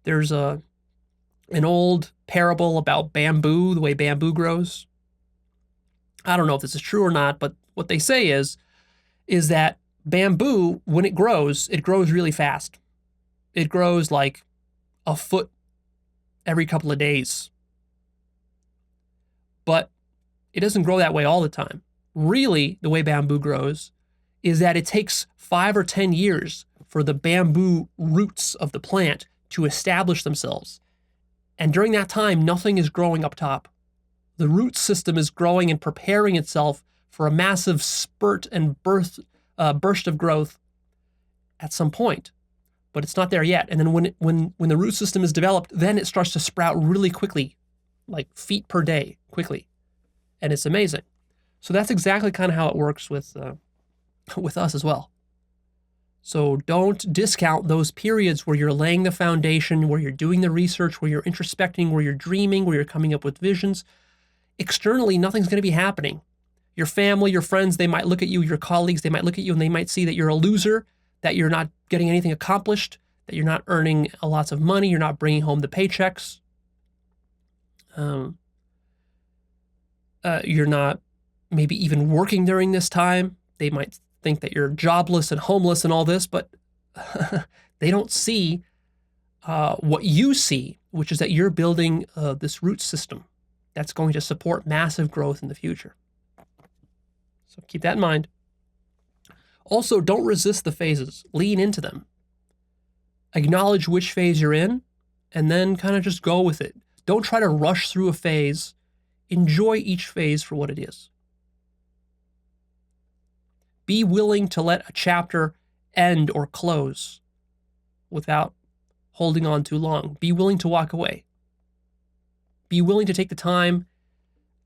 There's an old parable about bamboo, the way bamboo grows. I don't know if this is true or not, but what they say is that bamboo, when it grows really fast. It grows like a foot every couple of days. But it doesn't grow that way all the time. Really, the way bamboo grows is that it takes 5 or 10 years for the bamboo roots of the plant to establish themselves. And during that time, nothing is growing up top. The root system is growing and preparing itself for a massive spurt and burst of growth at some point. But it's not there yet. And then when the root system is developed, then it starts to sprout really quickly, like feet per day, quickly. And it's amazing. So that's exactly kind of how it works with us as well. So don't discount those periods where you're laying the foundation, where you're doing the research, where you're introspecting, where you're dreaming, where you're coming up with visions. Externally, nothing's going to be happening. Your family, your friends, they might look at you, your colleagues, they might look at you and they might see that you're a loser, that you're not getting anything accomplished, that you're not earning lots of money, you're not bringing home the paychecks. You're not maybe even working during this time. They might think that you're jobless and homeless and all this, but they don't see what you see, which is that you're building this root system that's going to support massive growth in the future. So keep that in mind. Also, don't resist the phases. Lean into them. Acknowledge which phase you're in, and then kind of just go with it. Don't try to rush through a phase. Enjoy each phase for what it is. Be willing to let a chapter end or close without holding on too long. Be willing to walk away. Be willing to take the time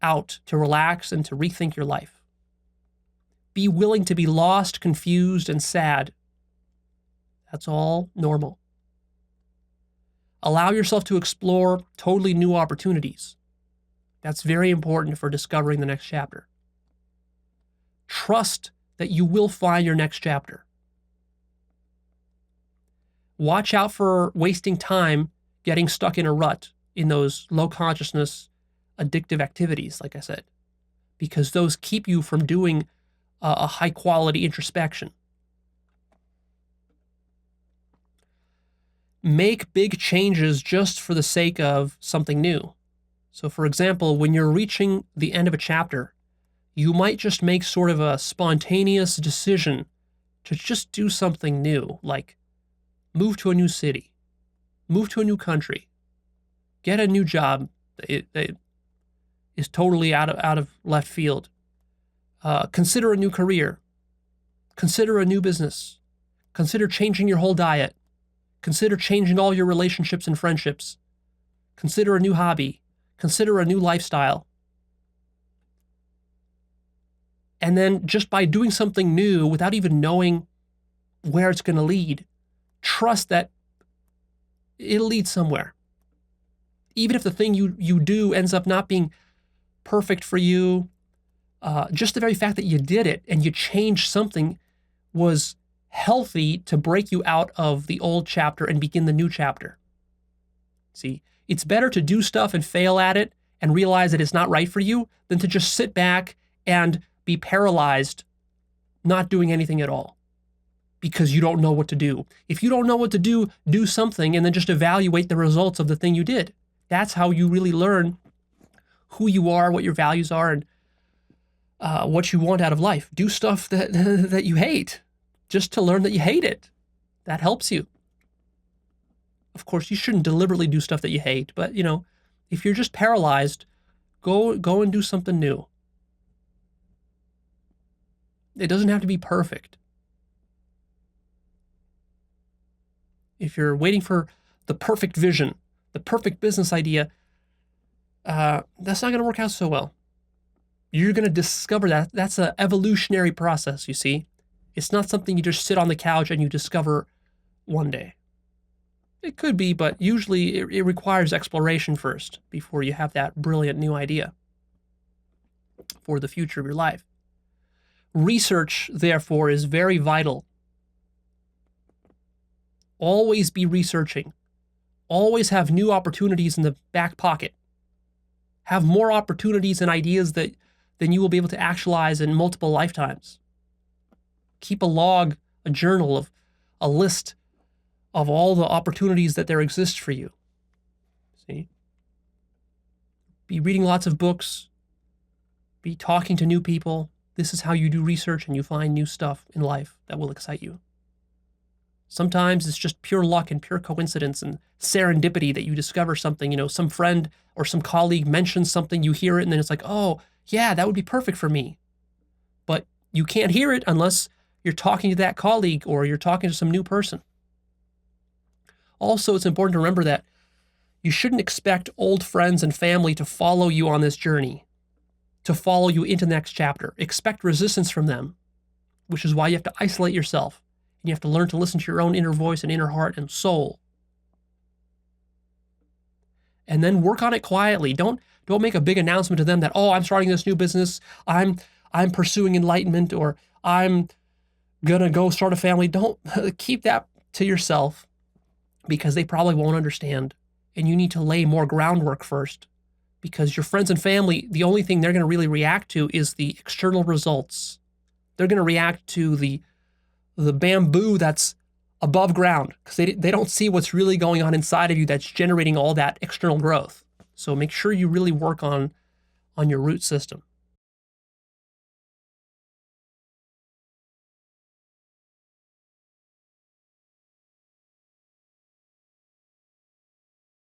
out to relax and to rethink your life. Be willing to be lost, confused, and sad. That's all normal. Allow yourself to explore totally new opportunities. That's very important for discovering the next chapter. Trust that you will find your next chapter. Watch out for wasting time getting stuck in a rut in those low consciousness addictive activities, like I said, because those keep you from doing a high quality introspection. Make big changes just for the sake of something new. So for example, when you're reaching the end of a chapter, you might just make sort of a spontaneous decision to just do something new, like move to a new city, move to a new country, get a new job that is totally out of left field. Consider a new career. Consider a new business. Consider changing your whole diet. Consider changing all your relationships and friendships. Consider a new hobby. Consider a new lifestyle. And then just by doing something new without even knowing where it's going to lead, trust that it'll lead somewhere. Even if the thing you do ends up not being perfect for you, just the very fact that you did it and you changed something was healthy to break you out of the old chapter and begin the new chapter. See, it's better to do stuff and fail at it and realize that it's not right for you than to just sit back and be paralyzed, not doing anything at all because you don't know what to do. If you don't know what to do, do something and then just evaluate the results of the thing you did. That's how you really learn who you are, what your values are, and what you want out of life. Do stuff that you hate just to learn that you hate it. That helps you. Of course, you shouldn't deliberately do stuff that you hate, but if you're just paralyzed, go and do something new. It doesn't have to be perfect. If you're waiting for the perfect vision, the perfect business idea, that's not going to work out so well. You're going to discover that. That's an evolutionary process, you see. It's not something you just sit on the couch and you discover one day. It could be, but usually it requires exploration first before you have that brilliant new idea for the future of your life. Research, therefore, is very vital. Always be researching. Always have new opportunities in the back pocket. Have more opportunities and ideas than you will be able to actualize in multiple lifetimes. Keep a log, a journal, a list of all the opportunities that there exist for you. See? Be reading lots of books. Be talking to new people. This is how you do research and you find new stuff in life that will excite you. Sometimes it's just pure luck and pure coincidence and serendipity that you discover something. Some friend or some colleague mentions something, you hear it, and then it's like, oh, yeah, that would be perfect for me. But you can't hear it unless you're talking to that colleague or you're talking to some new person. Also, it's important to remember that you shouldn't expect old friends and family to follow you on this journey, to follow you into the next chapter. Expect resistance from them, which is why you have to isolate yourself. And you have to learn to listen to your own inner voice and inner heart and soul. And then work on it quietly. Don't make a big announcement to them that, oh, I'm starting this new business. I'm pursuing enlightenment, or I'm gonna go start a family. Don't keep that to yourself, because they probably won't understand. And you need to lay more groundwork first, because your friends and family, the only thing they're going to really react to is the external results. They're going to react to the bamboo that's above ground, because they don't see what's really going on inside of you that's generating all that external growth. So make sure you really work on your root system.